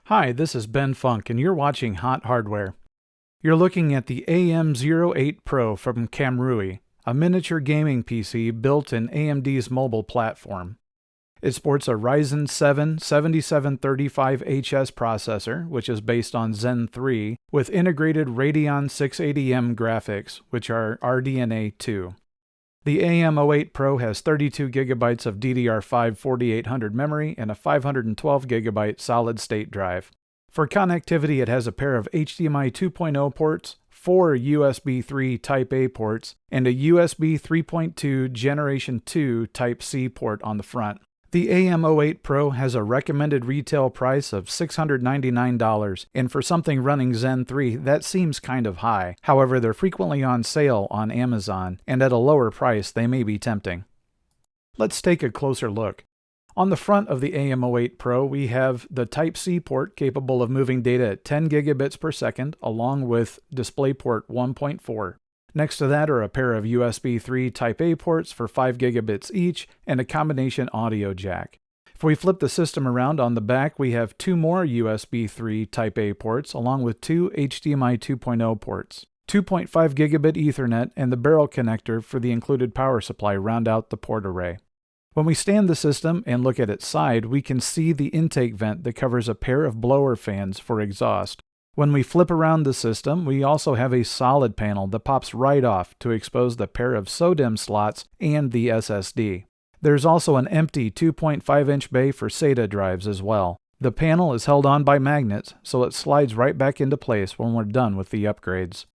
Hi, this is Ben Funk, and you're watching Hot Hardware. You're looking at the AM08 Pro from Kamrui, a miniature gaming PC built in AMD's mobile platform. It sports a Ryzen 7 7735HS processor, which is based on Zen 3, with integrated Radeon 680M graphics, which are RDNA 2. The AM08 Pro has 32GB of DDR5 4800 memory and a 512GB solid-state drive. For connectivity, it has a pair of HDMI 2.0 ports, 4 USB 3 Type-A ports, and a USB 3.2 Generation 2 Type-C port on the front. The AM08 Pro has a recommended retail price of $699, and for something running Zen 3, that seems kind of high. However, they're frequently on sale on Amazon, and at a lower price, they may be tempting. Let's take a closer look. On the front of the AM08 Pro, we have the Type-C port capable of moving data at 10 gigabits per second, along with DisplayPort 1.4. Next to that are a pair of USB 3 Type-A ports for 5 gigabits each and a combination audio jack. If we flip the system around on the back, we have 2 more USB 3 Type-A ports along with 2 HDMI 2.0 ports. 2.5 gigabit Ethernet and the barrel connector for the included power supply round out the port array. When we stand the system and look at its side, we can see the intake vent that covers a pair of blower fans for exhaust. When we flip around the system, we also have a solid panel that pops right off to expose the pair of SODIMM slots and the SSD. There's also an empty 2.5-inch bay for SATA drives as well. The panel is held on by magnets, so it slides right back into place when we're done with the upgrades.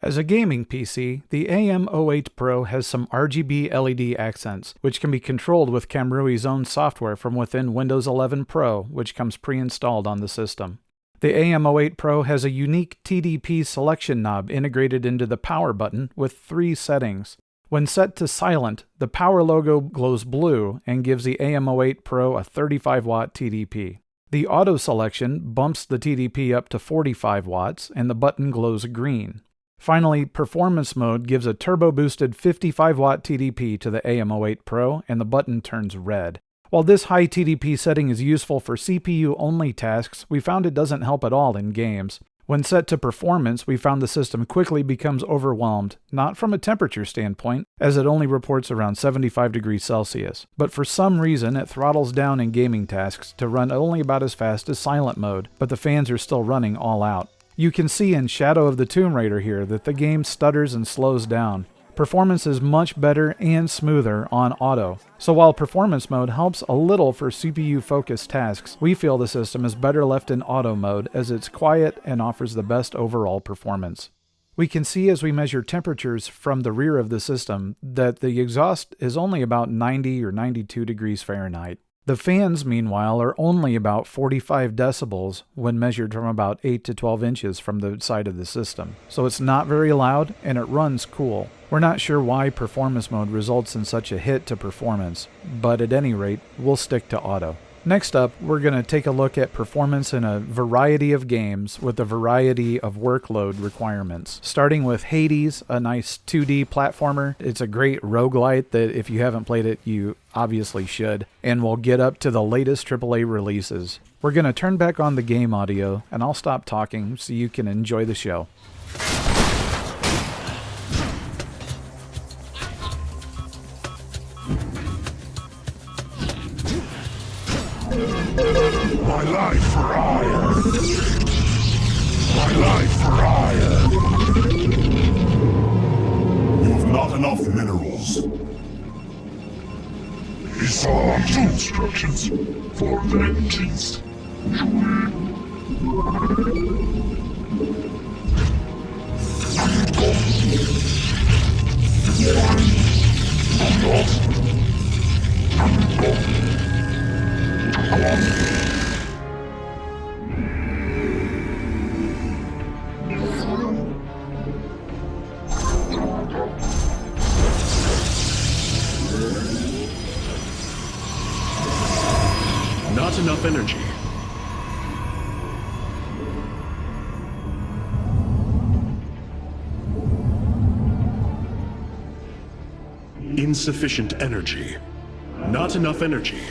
As a gaming PC, the AM08 Pro has some RGB LED accents, which can be controlled with Kamrui's own software from within Windows 11 Pro, which comes pre-installed on the system. The AM08 Pro has a unique TDP selection knob integrated into the power button with 3 settings. When set to silent, the power logo glows blue and gives the AM08 Pro a 35-watt TDP. The auto selection bumps the TDP up to 45 watts and the button glows green. Finally, performance mode gives a turbo-boosted 55-watt TDP to the AM08 Pro and the button turns red. While this high TDP setting is useful for CPU-only tasks, we found it doesn't help at all in games. When set to performance, we found the system quickly becomes overwhelmed, not from a temperature standpoint, as it only reports around 75 degrees Celsius, but for some reason it throttles down in gaming tasks to run only about as fast as silent mode, but the fans are still running all out. You can see in Shadow of the Tomb Raider here that the game stutters and slows down. Performance is much better and smoother on auto. So while performance mode helps a little for CPU-focused tasks, we feel the system is better left in auto mode as it's quiet and offers the best overall performance. We can see as we measure temperatures from the rear of the system that the exhaust is only about 90 or 92 degrees Fahrenheit. The fans, meanwhile, are only about 45 decibels when measured from about 8 to 12 inches from the side of the system. So it's not very loud and it runs cool. We're not sure why performance mode results in such a hit to performance, but at any rate, we'll stick to auto. Next up, we're going to take a look at performance in a variety of games with a variety of workload requirements. Starting with Hades, a nice 2D platformer. It's a great roguelite that if you haven't played it, you obviously should, and we'll get up to the latest AAA releases. We're going to turn back on the game audio, and I'll stop talking so you can enjoy the show. My life for iron! My life for iron! You've not enough minerals. These are 2 instructions for vengeance. Not enough energy. Insufficient energy. Not enough energy.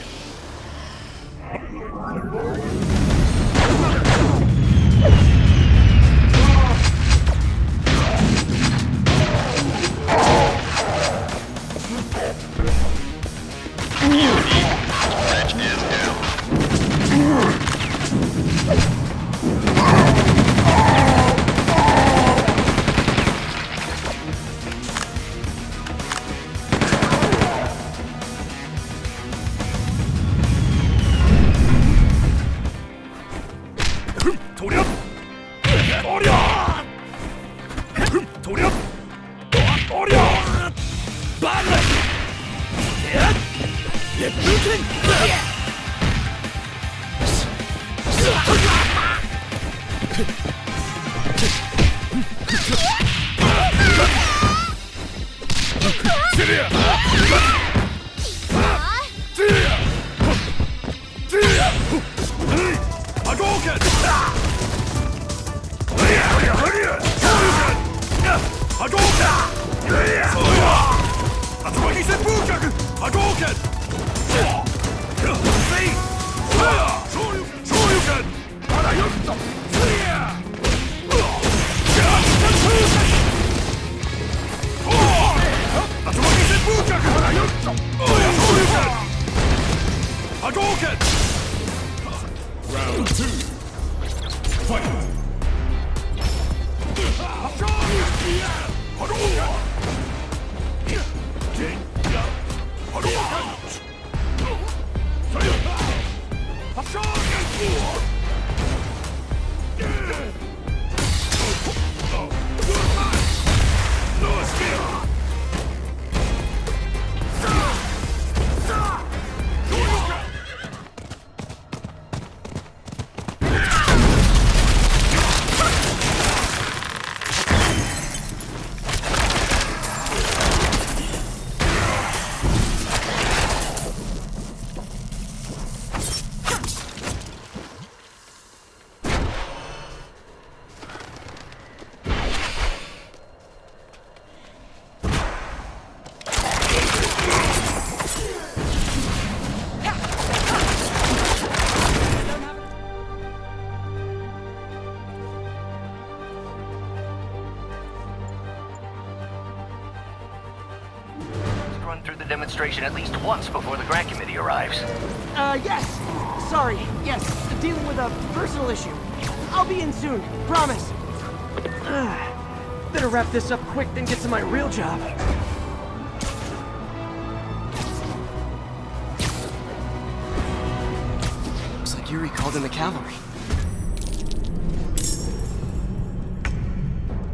Round 2. Fight! Run through the demonstration at least once before the grant committee arrives. Yes! Sorry, yes, dealing with a personal issue. I'll be in soon, promise. Better wrap this up quick than get to my real job. Looks like Yuri called in the cavalry.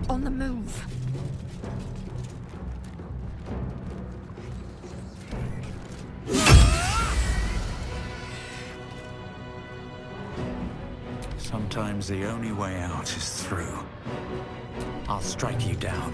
On the move. Sometimes the only way out is through. I'll strike you down.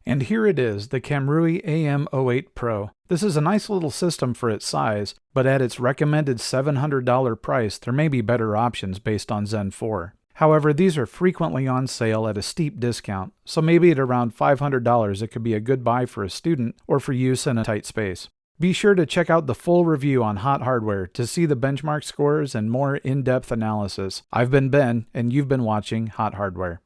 And here it is, the Kamrui AM08 Pro. This is a nice little system for its size, but at its recommended $700 price, there may be better options based on Zen 4. However, these are frequently on sale at a steep discount, so maybe at around $500 it could be a good buy for a student or for use in a tight space. Be sure to check out the full review on Hot Hardware to see the benchmark scores and more in-depth analysis. I've been Ben, and you've been watching Hot Hardware.